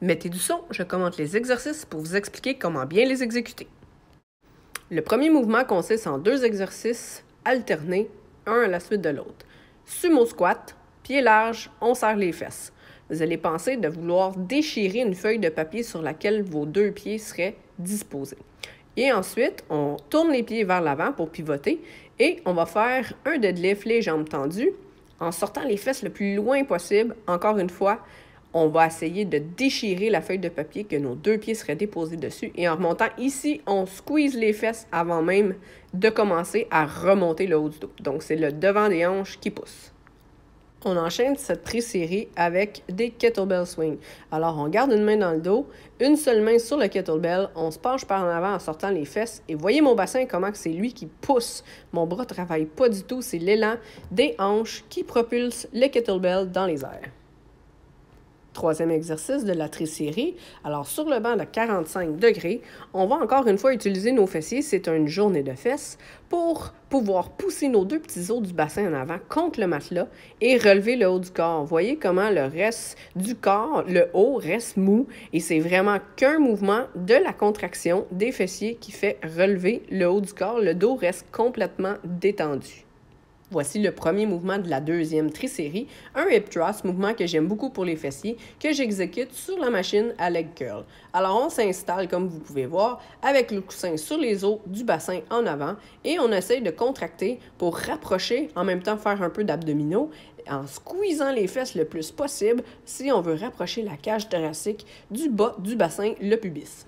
Mettez du son, je commente les exercices pour vous expliquer comment bien les exécuter. Le premier mouvement consiste en 2 exercices alternés, un à la suite de l'autre. Sumo squat, pied large, on serre les fesses. Vous allez penser de vouloir déchirer une feuille de papier sur laquelle vos 2 pieds seraient disposés. Et ensuite, on tourne les pieds vers l'avant pour pivoter et on va faire un deadlift, les jambes tendues, en sortant les fesses le plus loin possible. Encore une fois, on va essayer de déchirer la feuille de papier que nos 2 pieds seraient déposés dessus. Et en remontant ici, on squeeze les fesses avant même de commencer à remonter le haut du dos. Donc, c'est le devant des hanches qui pousse. On enchaîne cette trisérie avec des kettlebell swings. Alors, on garde une main dans le dos, une seule main sur le kettlebell, on se penche par en avant en sortant les fesses. Et voyez mon bassin, comment c'est lui qui pousse. Mon bras ne travaille pas du tout, c'est l'élan des hanches qui propulse le kettlebell dans les airs. Troisième exercice de la trisérie. Alors, sur le banc de 45 degrés, on va encore une fois utiliser nos fessiers, c'est une journée de fesses, pour pouvoir pousser nos 2 petits os du bassin en avant contre le matelas et relever le haut du corps. Vous voyez comment le reste du corps, le haut, reste mou et c'est vraiment qu'un mouvement de la contraction des fessiers qui fait relever le haut du corps. Le dos reste complètement détendu. Voici le premier mouvement de la deuxième trisérie, un hip thrust, mouvement que j'aime beaucoup pour les fessiers, que j'exécute sur la machine à leg curl. Alors on s'installe, comme vous pouvez voir, avec le coussin sur les os du bassin en avant et on essaye de contracter pour rapprocher, en même temps faire un peu d'abdominaux, en squeezant les fesses le plus possible si on veut rapprocher la cage thoracique du bas du bassin, le pubis.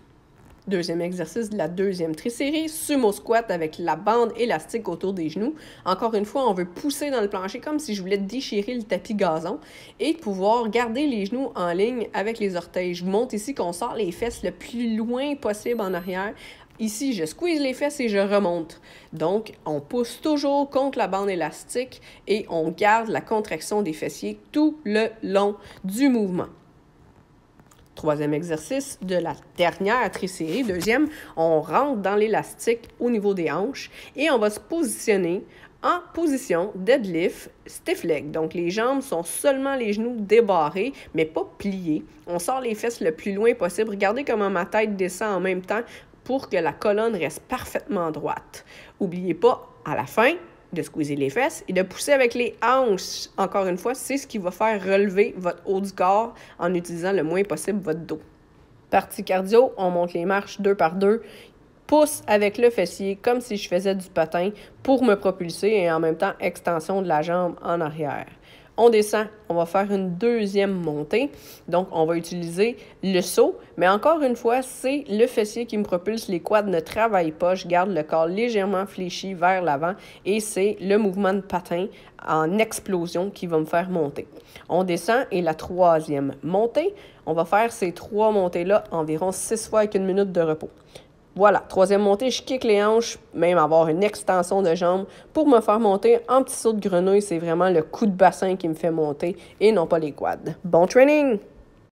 Deuxième exercice de la deuxième trisérie, sumo squat avec la bande élastique autour des genoux. Encore une fois, on veut pousser dans le plancher comme si je voulais déchirer le tapis gazon et pouvoir garder les genoux en ligne avec les orteils. Je monte ici qu'on sort les fesses le plus loin possible en arrière. Ici, je squeeze les fesses et je remonte. Donc, on pousse toujours contre la bande élastique et on garde la contraction des fessiers tout le long du mouvement. Troisième exercice de la dernière trisérie, deuxième, on rentre dans l'élastique au niveau des hanches et on va se positionner en position deadlift stiff leg. Donc, les jambes sont seulement les genoux débarrés, mais pas pliés. On sort les fesses le plus loin possible. Regardez comment ma tête descend en même temps pour que la colonne reste parfaitement droite. N'oubliez pas, à la fin, de squeezer les fesses et de pousser avec les hanches. Encore une fois, c'est ce qui va faire relever votre haut du corps en utilisant le moins possible votre dos. Partie cardio, on monte les marches 2 par 2, pousse avec le fessier comme si je faisais du patin pour me propulser et en même temps extension de la jambe en arrière. On descend, on va faire une deuxième montée. Donc, on va utiliser le saut. Mais encore une fois, c'est le fessier qui me propulse. Les quads ne travaillent pas. Je garde le corps légèrement fléchi vers l'avant. Et c'est le mouvement de patin en explosion qui va me faire monter. On descend et la troisième montée, on va faire ces 3 montées-là environ 6 fois avec 1 minute de repos. Voilà, troisième montée, je kick les hanches, même avoir une extension de jambes pour me faire monter en petit saut de grenouille. C'est vraiment le coup de bassin qui me fait monter et non pas les quads. Bon training!